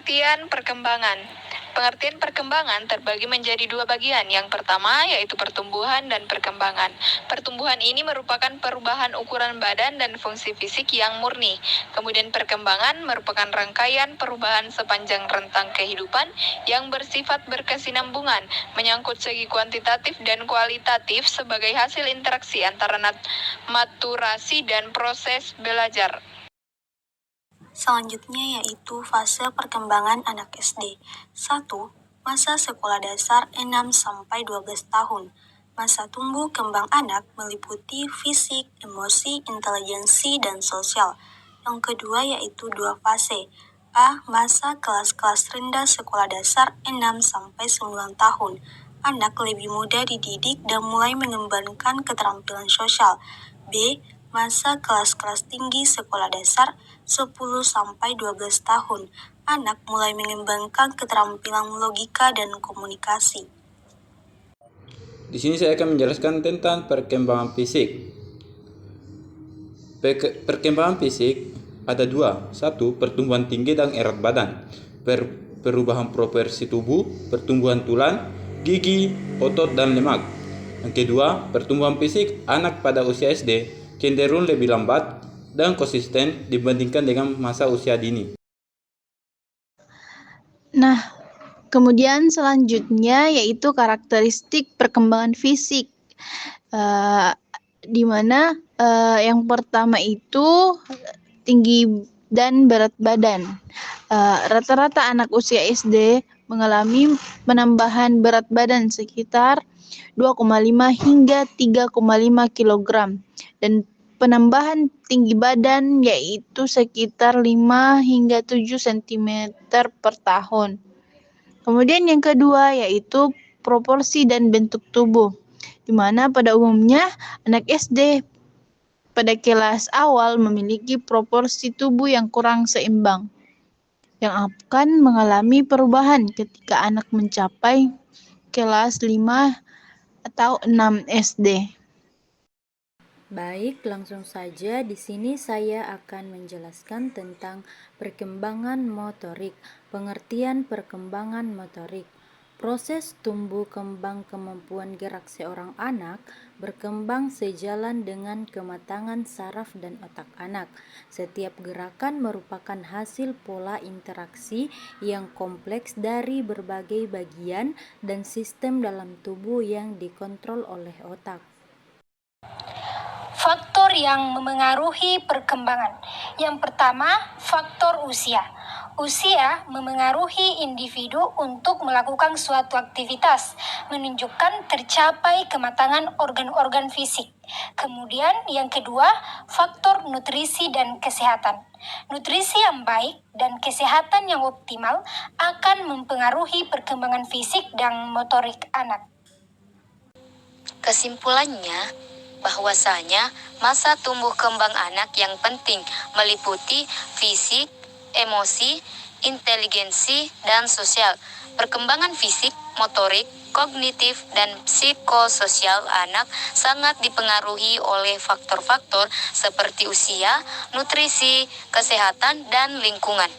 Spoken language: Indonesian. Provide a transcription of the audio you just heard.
Pengertian perkembangan. Pengertian perkembangan terbagi menjadi dua bagian. Yang pertama yaitu pertumbuhan dan perkembangan. Pertumbuhan ini merupakan perubahan ukuran badan dan fungsi fisik yang murni. Kemudian perkembangan merupakan rangkaian perubahan sepanjang rentang kehidupan yang bersifat berkesinambungan, menyangkut segi kuantitatif dan kualitatif sebagai hasil interaksi antara maturasi dan proses belajar. Selanjutnya yaitu fase perkembangan anak SD. 1. Masa sekolah dasar 6-12 tahun. Masa tumbuh kembang anak meliputi fisik, emosi, intelijensi, dan sosial. Yang kedua yaitu dua fase. A. Masa kelas-kelas rendah sekolah dasar 6-9 tahun. Anak lebih mudah dididik dan mulai mengembangkan keterampilan sosial. B. Masa kelas-kelas tinggi sekolah dasar 10-12 tahun. Anak mulai mengembangkan keterampilan logika dan komunikasi. Di sini saya akan menjelaskan tentang perkembangan fisik. Perkembangan fisik ada dua. Satu, pertumbuhan tinggi dan erat badan. Perubahan proporsi tubuh, pertumbuhan tulang, gigi, otot, dan lemak. Yang kedua, pertumbuhan fisik anak pada usia SD cenderung lebih lambat dan konsisten dibandingkan dengan masa usia dini. Nah, kemudian selanjutnya yaitu karakteristik perkembangan fisik, di mana yang pertama itu tinggi dan berat badan. Rata-rata anak usia SD mengalami penambahan berat badan sekitar 2,5 hingga 3,5 kg dan penambahan tinggi badan yaitu sekitar 5 hingga 7 cm per tahun. Kemudian yang kedua yaitu proporsi dan bentuk tubuh, di mana pada umumnya anak SD pada kelas awal memiliki proporsi tubuh yang kurang seimbang, yang akan mengalami perubahan ketika anak mencapai kelas 5 atau 6 SD. Baik, langsung saja di sini saya akan menjelaskan tentang perkembangan motorik. Pengertian perkembangan motorik. Proses tumbuh kembang kemampuan gerak seorang anak berkembang sejalan dengan kematangan saraf dan otak anak. Setiap gerakan merupakan hasil pola interaksi yang kompleks dari berbagai bagian dan sistem dalam tubuh yang dikontrol oleh otak. Faktor yang memengaruhi perkembangan. Yang pertama, faktor usia. Usia memengaruhi individu untuk melakukan suatu aktivitas, menunjukkan tercapai kematangan organ-organ fisik. Kemudian yang kedua, faktor nutrisi dan kesehatan. Nutrisi yang baik dan kesehatan yang optimal akan mempengaruhi perkembangan fisik dan motorik anak. Kesimpulannya, bahwasanya masa tumbuh kembang anak yang penting meliputi fisik, emosi, inteligensi, dan sosial. Perkembangan fisik, motorik, kognitif, dan psikososial anak sangat dipengaruhi oleh faktor-faktor seperti usia, nutrisi, kesehatan, dan lingkungan.